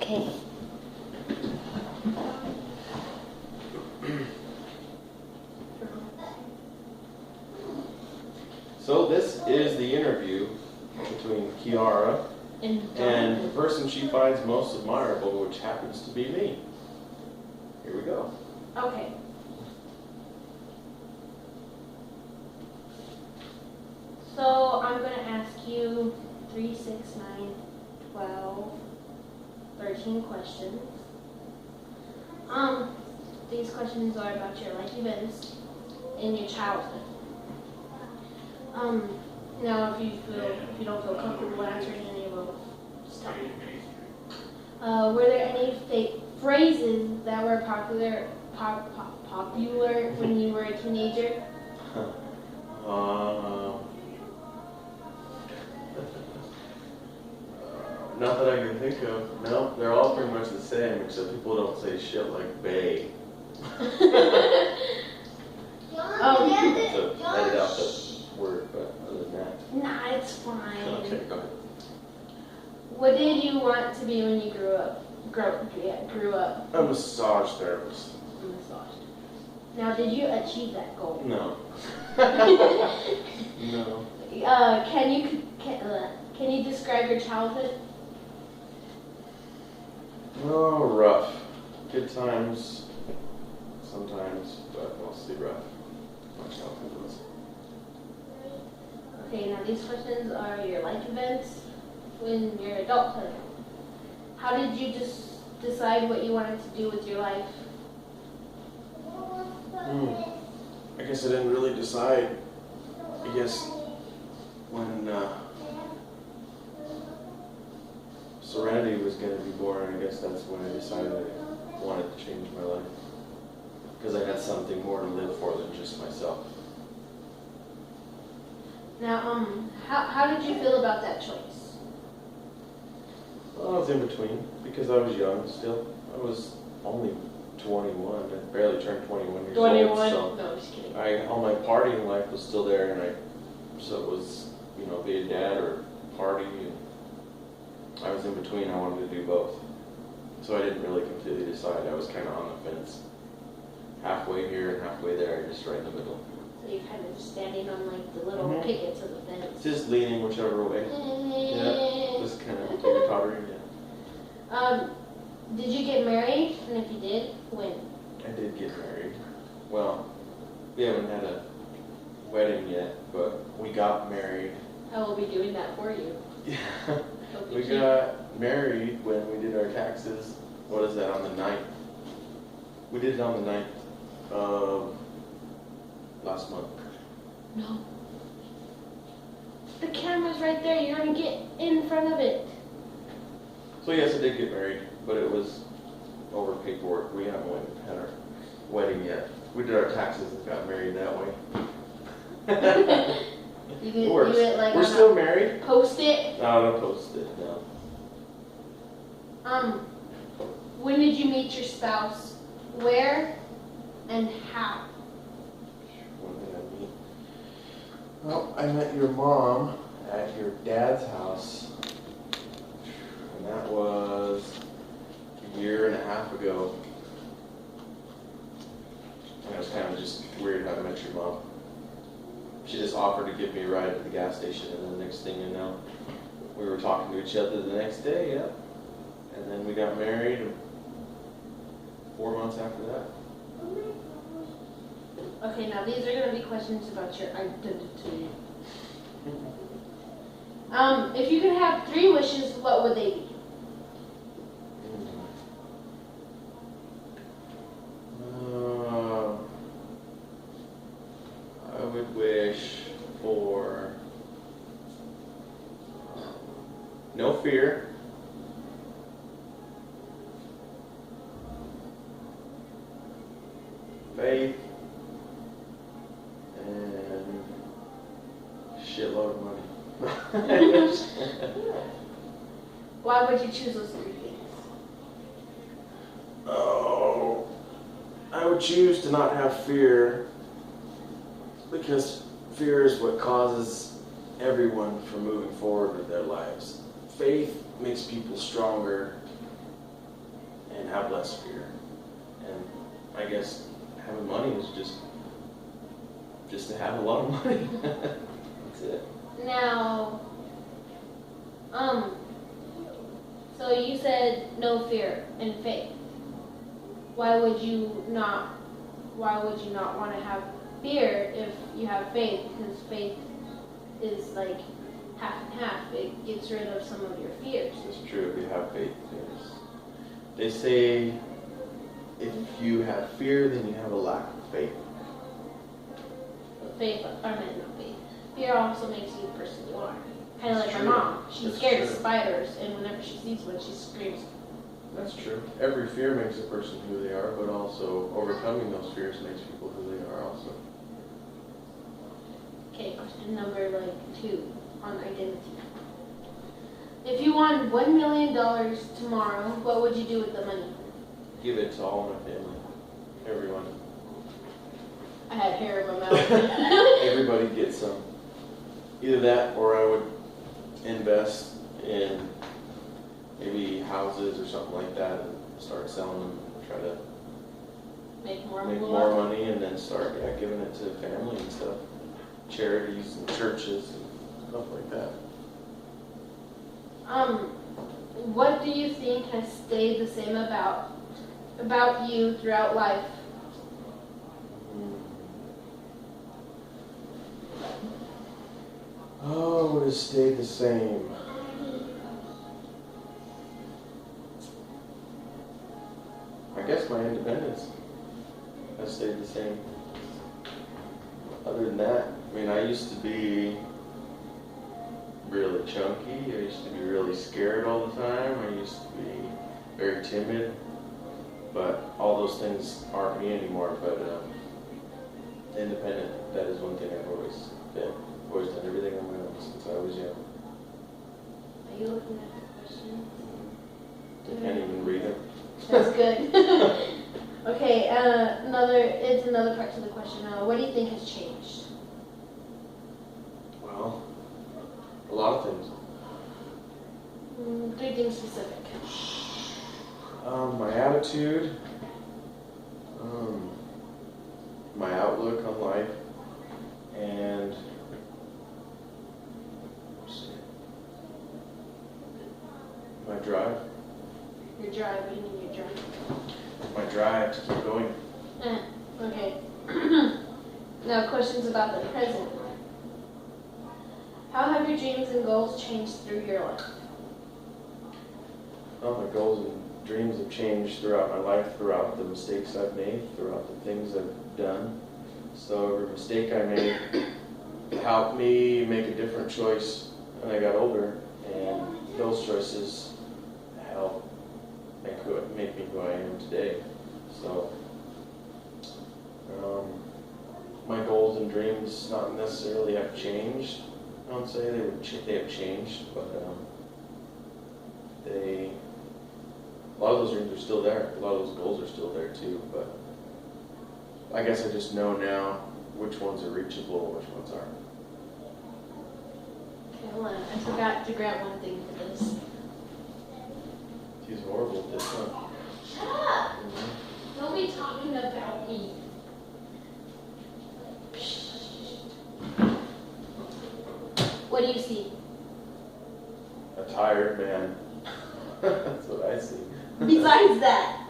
Okay. So this is the interview between Kiara and the person she finds most admirable, which happens to be me. Here we go. Okay. So I'm going to ask you 3, 6, 9, 12, 13 questions. These questions are about your life events in your childhood. Now if you don't feel comfortable answering any of them, just tell me. Were there any phrases that were popular when you were a teenager? Not that I can think of. No, they're all pretty much the same, except people don't say shit like "bae." So edit out the word, but other than that. Nah, it's fine. Okay, go ahead. What did you want to be when you grew up? Grew up. A massage therapist. A massage. Now, did you achieve that goal? No. No. Can you describe your childhood? Oh, rough. Good times, sometimes, but mostly rough. My childhood was. Okay, now these questions are your life events in your adulthood. How did you just decide what you wanted to do with your life? I guess I didn't really decide. I guess when Serenity was going to be born, I guess that's when I decided I wanted to change my life. Because I had something more to live for than just myself. Now, how did you feel about that choice? Well, I was in between because I was young still. I was only 21. I barely turned 21 years 21? old. No, just kidding. All my partying life was still there, and so it was, be a dad or party, and I was in between. I wanted to do both. So I didn't really completely decide. I was kind of on the fence. Halfway here and halfway there, just right in the middle. So you're kind of just standing on like the little pickets of the fence. Just leaning whichever way. Yeah, just kind of teeter-tottering, yeah. Did you get married? And if you did, when? I did get married. Well, we haven't had a wedding yet, but we got married. I will be doing that for you. Yeah. We got married when we did our taxes. What is that, on the 9th? We did it on the 9th of last month. No. The camera's right there. You're going to get in front of it. So yes, I did get married, but it was over paperwork. We haven't had our wedding yet. We did our taxes and got married that way. It works. We're still married. Post-it? No, don't post it, no. When did you meet your spouse? Where and how? When did I meet? Well, I met your mom at your dad's house. And that was a year and a half ago. And it was kind of just weird how I met your mom. She just offered to give me a ride to the gas station, and then the next thing you know, we were talking to each other the next day, yeah. And then we got married 4 months after that. Okay, now these are going to be questions about your identity. If you could have 3 wishes, what would they be? I would wish for no fear, faith, and shitload of money. Why would you choose those 3 things? Oh, I would choose to not have fear, because fear is what causes everyone from moving forward with their lives. Faith makes people stronger, less fear. And I guess having money is just to have a lot of money. That's it. Now, so you said no fear and faith. Why would you not want to have fear if you have faith? Because faith is like half and half. It gets rid of some of your fears. It's true. If you have faith, yes. They say if you have fear, then you have a lack of faith. Faith, I meant not faith. Fear also makes you the person you are. Kind of like my True. mom. She's That's scared of true. spiders, and whenever she sees one, she screams. That's true. Every fear makes a person who they are, but also overcoming those fears makes people who they are also. Okay, question number 2 on identity. If you won $1 million tomorrow, what would you do with the money? Give it to all my family. Everyone. I had hair in my mouth. Everybody gets some. Either that or I would invest in maybe houses or something like that and start selling them and try to Make more money and then start giving it to family and stuff. Charities and churches and stuff like that. What do you think has stayed the same about you throughout life? Oh, would have stayed the same. I guess my independence has stayed the same. Other than that, I mean, I used to be really chunky. I used to be really scared all the time. I used to be very timid. But all those things aren't me anymore. But independent, that is one thing I've always been. Always done everything on my own since I was young. Are you looking at the questions? I can't even read them. That's good. Okay, it's another part to the question. What do you think has changed? Well, a lot of things. 3 things specific. My attitude, my outlook on life, and my drive. Your drive, what do you mean your drive? My drive to keep going. Okay. Now questions about the present. How have your dreams and goals changed through your life? Well, my goals and dreams have changed throughout my life, throughout the mistakes I've made, throughout the things I've done. So every mistake I made helped me make a different choice when I got older, and those choices helped make me who I am today. So my goals and dreams not necessarily have changed. I don't say they have changed, but a lot of those dreams are still there. A lot of those goals are still there too. But I guess I just know now which ones are reachable and which ones aren't. Okay, hold on. I forgot to grab one thing for this. He's horrible at this, huh? Shut up! Don't be talking about me. What do you see? A tired man. That's what I see. Besides that.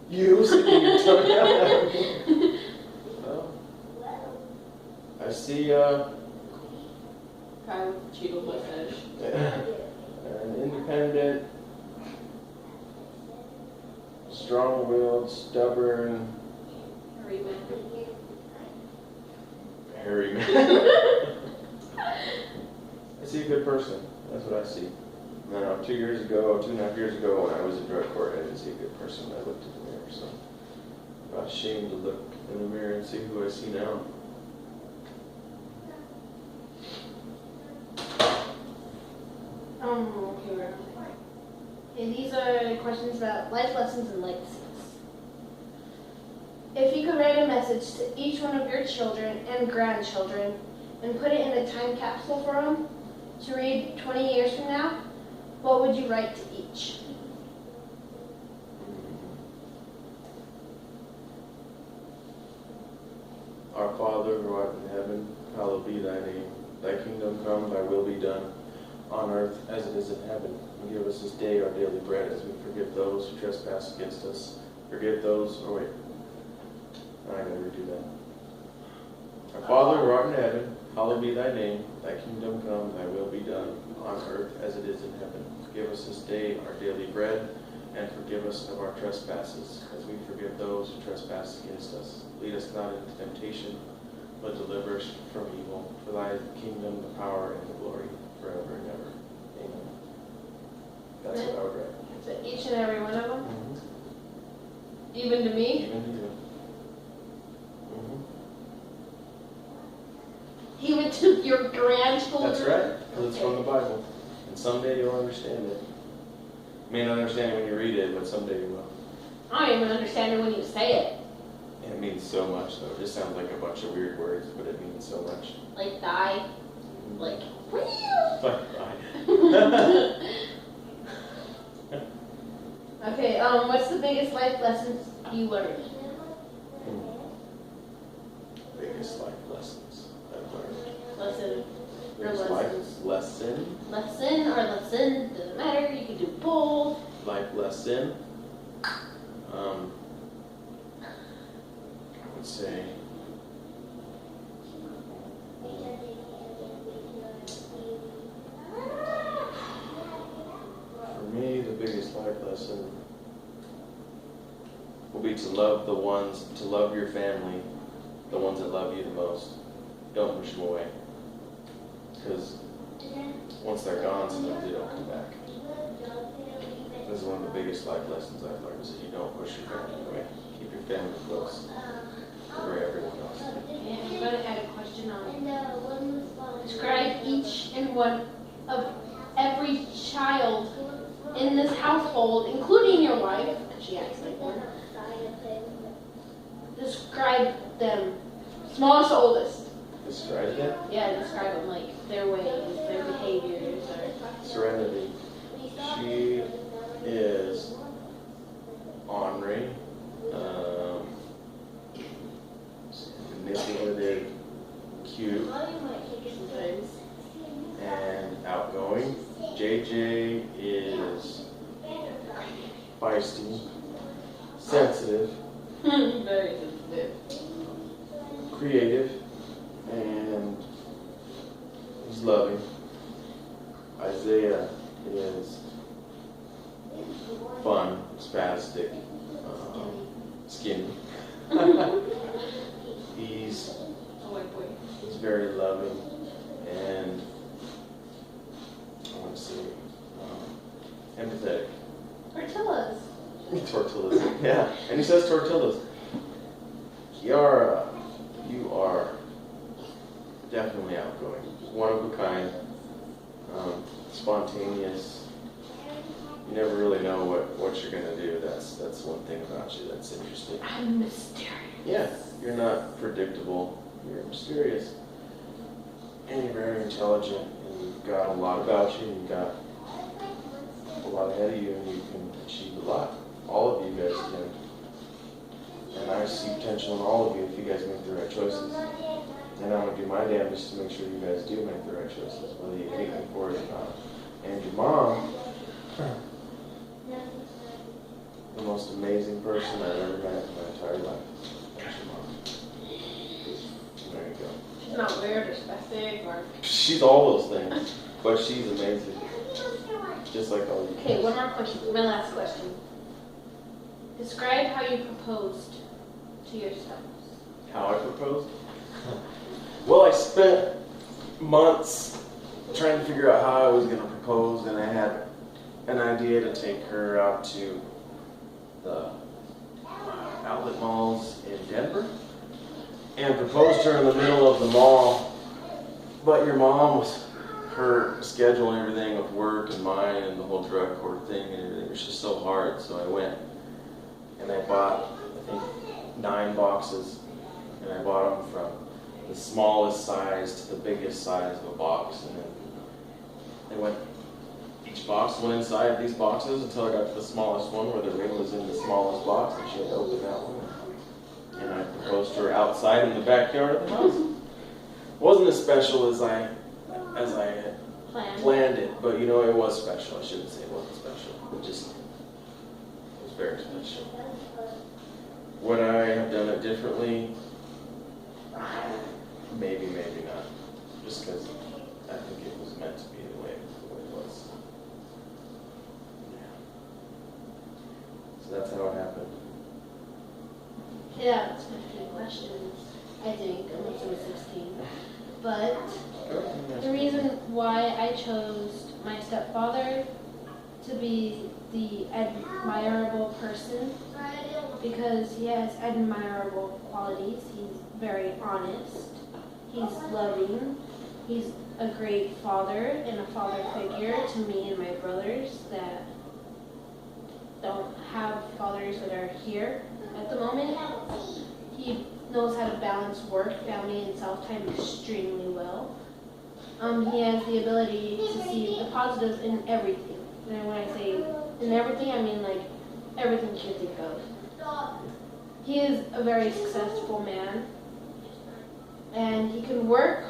You sticking your tongue out at me. Well, I see Guy with the Cheeto mustache. an independent, strong-willed, stubborn, hairy man. I see a good person. That's what I see. Now, 2.5 years ago, when I was in drug court, I didn't see a good person. I looked in the mirror, so I'm not ashamed to look in the mirror and see who I see now. Okay, these are questions about life lessons and legacies. If you could write a message to each one of your children and grandchildren and put it in a time capsule for them, to read 20 years from now, what would you write to each? Our Father who art in heaven, hallowed be thy name. Thy kingdom come, thy will be done, on earth as it is in heaven. And give us this day our daily bread, as we forgive those who trespass against us. Forgive those, oh wait, I gotta redo that. Our Father who art in heaven, hallowed be thy name. Thy kingdom come, thy will be done, on earth as it is in heaven. Forgive us this day our daily bread, and forgive us of our trespasses, as we forgive those who trespass against us. Lead us not into temptation, but deliver us from evil. For thy is the kingdom, the power, and the glory, forever and ever. Amen. That's what I would write. So each and every one of them? Mm-hmm. Even to me? Even to you. Mm-hmm. Even to your grandchildren? That's right, because it's from the Bible. And someday you'll understand it. You may not understand it when you read it, but someday you will. I don't even understand it when you say it. It means so much, though. It just sounds like a bunch of weird words, but it means so much. Like die? Like, Okay, what's the biggest life lessons you learned? Biggest life lessons I've learned. Lesson. Biggest life lesson? Lesson or lesson, doesn't matter, you can do both. Life lesson. I would say for me, the biggest life lesson will be to love your family, the ones that love you the most. Don't push them away. Because once they're gone, sometimes they don't come back. This is one of the biggest life lessons I've learned, is that you don't push your family away. Keep your family close over everyone else. Yeah, I'm going to add a question on. Describe each and one of every child in this household, including your wife, because she acts like one. Describe them. Smallest to oldest. Describe them? Yeah, describe them, like their ways, their behaviors, or... Serenity. She is ornery, manipulative, cute, and outgoing. JJ is feisty, sensitive, Very sensitive. creative, and he's loving. Isaiah is fun, spastic, skinny. He's very loving, and I want to say empathetic. Tortillas. Tortillas, yeah. And he says tortillas. Kiara, you are definitely outgoing, one of a kind, spontaneous. You never really know what you're gonna do. That's one thing about you that's interesting. I'm mysterious. Yeah, you're not predictable. You're mysterious, and you're very intelligent. And you've got a lot about you. And you've got a lot ahead of you, and you can achieve a lot. All of you guys can. And I see potential in all of you if you guys make the right choices. And I'm gonna do my damnedest to make sure you guys do make the right choices, whether you hate me for it or not. And your mom, the most amazing person I've ever met in my entire life. That's your mom. There you go. She's not weird or spastic or... She's all those things, but she's amazing. Just like all you. Okay, one more question. My last question. Describe how you proposed to yourself. How I proposed? Well, I spent months trying to figure out how I was going to propose, and I had an idea to take her out to the outlet malls in Denver and propose to her in the middle of the mall. But your mom, was her schedule and everything with work and mine and the whole drug court thing and everything was just so hard, so I went and I bought, I think, 9 boxes, and I bought them from the smallest size to the biggest size of a box, and then They went, each box went inside these boxes until I got to the smallest one where the ring was in the smallest box, and she had to open that one. And I proposed to her outside in the backyard of the house. Wasn't as special as I had planned it, but you know, it was special. I shouldn't say it wasn't special. It was very special. Would I have done it differently? Maybe, maybe not. Just because I think it was meant to be the way it was. Yeah. So that's how it happened. Yeah, that's 15 questions, I think, unless it was 16. But the reason why I chose my stepfather to be the admirable person, because he has admirable qualities. He's very honest, he's loving, he's a great father and a father figure to me and my brothers that don't have fathers that are here at the moment. He knows how to balance work, family, and self-time extremely well. He has the ability to see the positive in everything. And when I say in everything, I mean like everything you can think of. He is a very successful man, and he can work